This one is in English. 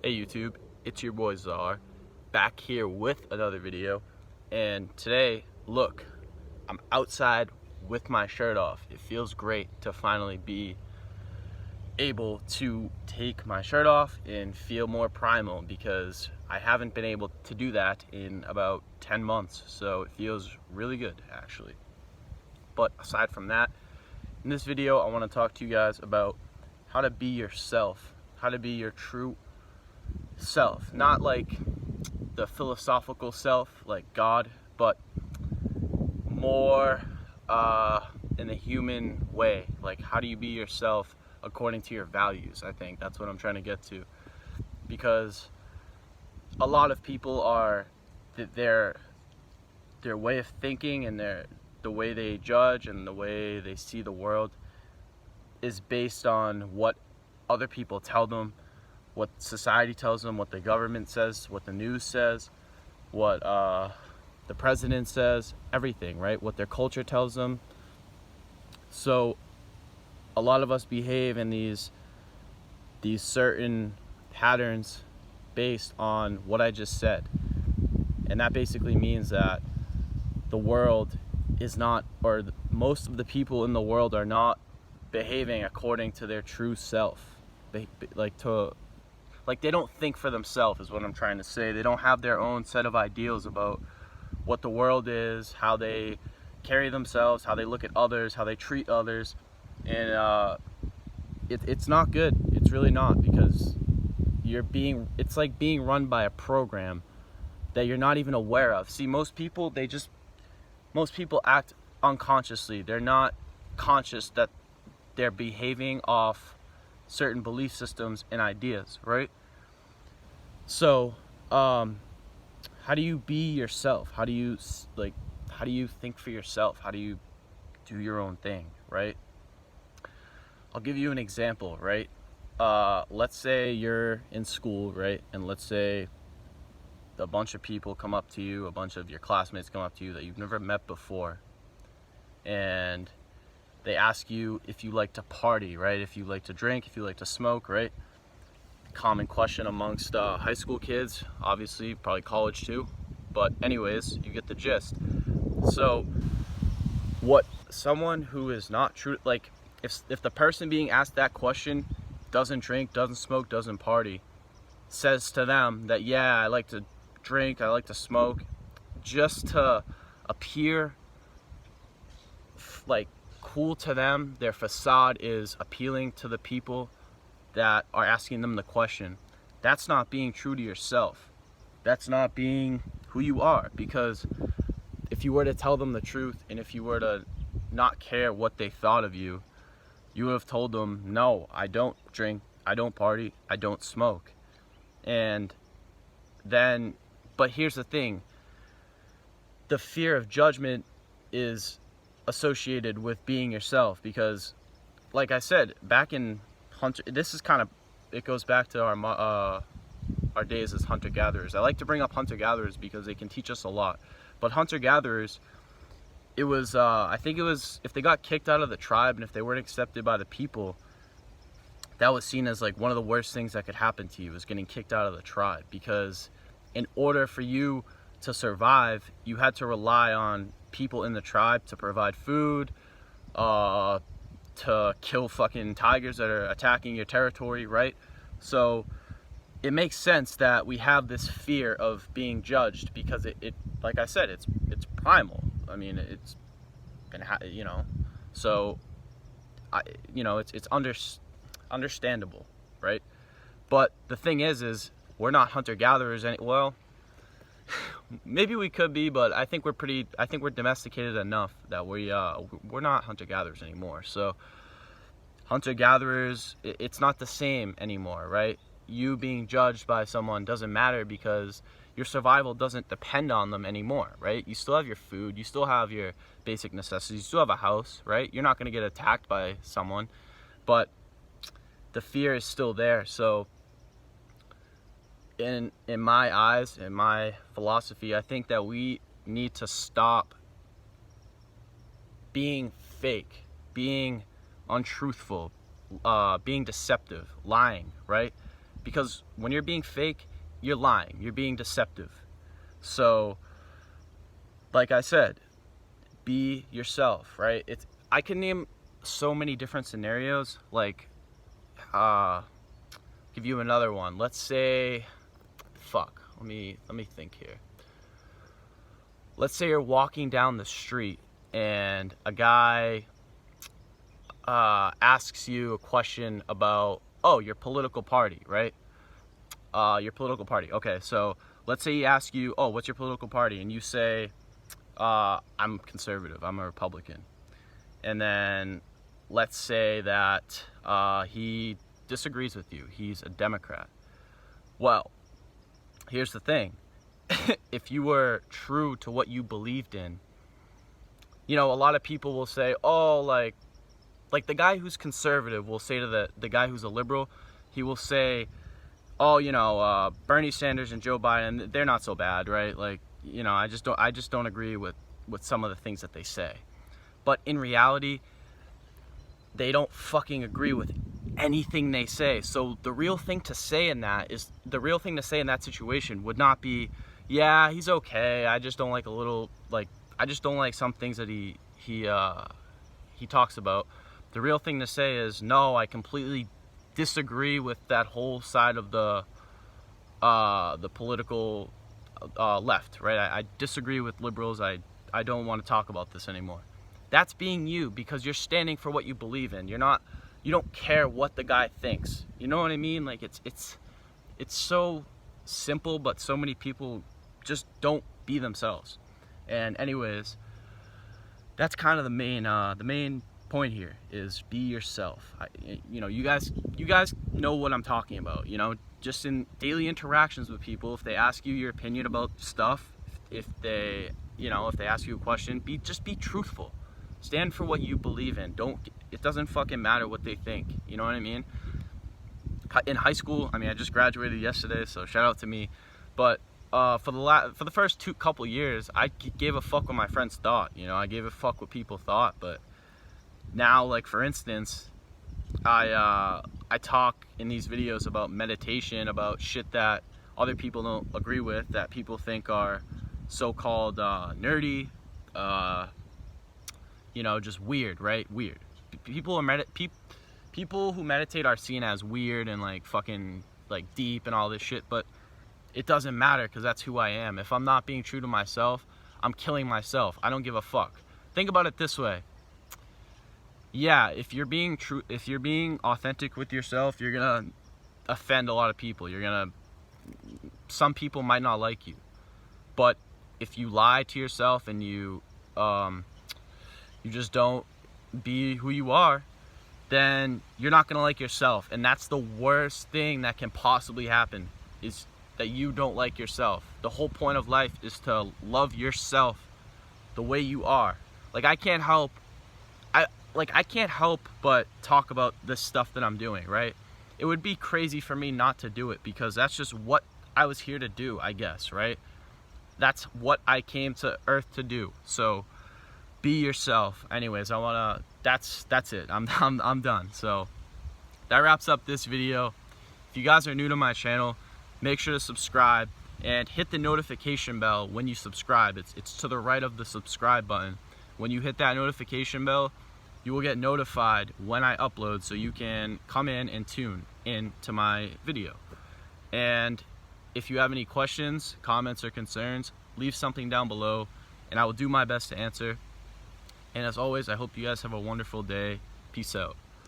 Hey YouTube, it's your boy Czar, back here with another video, and today, look, I'm outside with my shirt off. It feels great to finally be able to take my shirt off and feel more primal, because I haven't been able to do that in about 10 months, so it feels really good actually. But aside from that, in this video I want to talk to you guys about how to be yourself, how to be your true self, not like the philosophical self like God, but more in the human way. Like, how do you be yourself according to your values? I think that's what I'm trying to get to, because a lot of people are their way of thinking and the way they judge and the way they see the world is based on what other people tell them, what society tells them, what the government says, what the news says, what the president says, everything, right? What their culture tells them. So a lot of us behave in these certain patterns based on what I just said. And that basically means that the world is not, or most of the people in the world are not behaving according to their true self. They don't think for themselves, is what I'm trying to say. They don't have their own set of ideals about what the world is, how they carry themselves, how they look at others, how they treat others. And it's not good. It's really not, because it's like being run by a program that you're not even aware of. See, most people act unconsciously. They're not conscious that they're behaving off certain belief systems and ideas, right? So how do you be yourself? How do you think for yourself? How do you do your own thing, right? I'll give you an example, right? Let's say you're in school, right? And let's say a bunch of people come up to you, a bunch of your classmates come up to you that you've never met before, and they ask you if you like to party, right? If you like to drink, if you like to smoke, right? Common question amongst high school kids, obviously, probably college too. But anyways, you get the gist. So what someone who is not true, like if the person being asked that question doesn't drink, doesn't smoke, doesn't party, says to them that, yeah, I like to drink, I like to smoke, just to appear like cool to them, their facade is appealing to the people that are asking them the question, that's not being true to yourself. That's not being who you are. Because if you were to tell them the truth, and if you were to not care what they thought of you, you would have told them, no, I don't drink, I don't party, I don't smoke. And then, but here's the thing, the fear of judgment is associated with being yourself, because like I said, back in it goes back to our days as hunter-gatherers. I like to bring up hunter-gatherers because they can teach us a lot. But hunter-gatherers, it was I think it was, if they got kicked out of the tribe and if they weren't accepted by the people, that was seen as like one of the worst things that could happen to you, was getting kicked out of the tribe. Because in order for you to survive, you had to rely on people in the tribe to provide food, to kill fucking tigers that are attacking your territory, right? So it makes sense that we have this fear of being judged, because it like I said, it's primal. I mean, it's been, so it's understandable, right? But the thing is we're not hunter-gatherers well, maybe we could be, but I think we're domesticated enough that we're not hunter-gatherers anymore. So hunter-gatherers, it's not the same anymore, right? You being judged by someone doesn't matter, because your survival doesn't depend on them anymore, right? You still have your food, you still have your basic necessities, you still have a house, right? You're not going to get attacked by someone, but the fear is still there. So in my eyes, in my philosophy, I think that we need to stop being fake, being untruthful, being deceptive, lying, right? Because when you're being fake, you're lying, you're being deceptive. So, like I said, be yourself, right? I can name so many different scenarios. Like, give you another one. Let's say, let me think here. Let's say you're walking down the street and a guy asks you a question about, your political party, right? Your political party. Okay, so let's say he asks you, what's your political party? And you say, I'm conservative, I'm a Republican. And then let's say that he disagrees with you, he's a Democrat. Well, here's the thing. If you were true to what you believed in, a lot of people will say, like the guy who's conservative will say to the guy who's a liberal, he will say, Bernie Sanders and Joe Biden, they're not so bad, right? Like, I just don't agree with some of the things that they say. But in reality, they don't fucking agree with anything they say. So the real thing to say in that situation would not be, yeah, he's okay, I just don't like I just don't like some things that he talks about. The real thing to say is, no, I completely disagree with that whole side of the political left, right? I disagree with liberals. I don't want to talk about this anymore. That's being you, because you're standing for what you believe in. You don't care what the guy thinks. You know what I mean? Like, it's so simple, but so many people just don't be themselves. And anyways, that's kind of the main point here is be yourself. You guys know what I'm talking about. Just in daily interactions with people, if they ask you your opinion about stuff, if they ask you a question, just be truthful. Stand for what you believe in. It doesn't fucking matter what they think. You know what I mean? In high school, I just graduated yesterday, so shout out to me. But for the first couple years, I gave a fuck what my friends thought. I gave a fuck what people thought. But now, like, for instance, I talk in these videos about meditation, about shit that other people don't agree with, that people think are so-called nerdy, just weird, right? Weird. People who meditate are seen as weird and like fucking like deep and all this shit, but it doesn't matter, because that's who I am. If I'm not being true to myself, I'm killing myself. I don't give a fuck. Think about it this way. Yeah, if you're being authentic with yourself, you're gonna offend a lot of people. Some people might not like you. But if you lie to yourself and you just don't be who you are, then you're not gonna like yourself. And that's the worst thing that can possibly happen, is that you don't like yourself. The whole point of life is to love yourself the way you are. Like, I can't help but talk about this stuff that I'm doing, right? It would be crazy for me not to do it, because that's just what I was here to do, I guess, right? That's what I came to Earth to do. So be yourself. Anyways, that's it. I'm done. So that wraps up this video. If you guys are new to my channel, make sure to subscribe and hit the notification bell when you subscribe. It's to the right of the subscribe button. When you hit that notification bell, you will get notified when I upload, so you can come in and tune in to my video. And if you have any questions, comments, or concerns, leave something down below and I will do my best to answer. And as always, I hope you guys have a wonderful day. Peace out.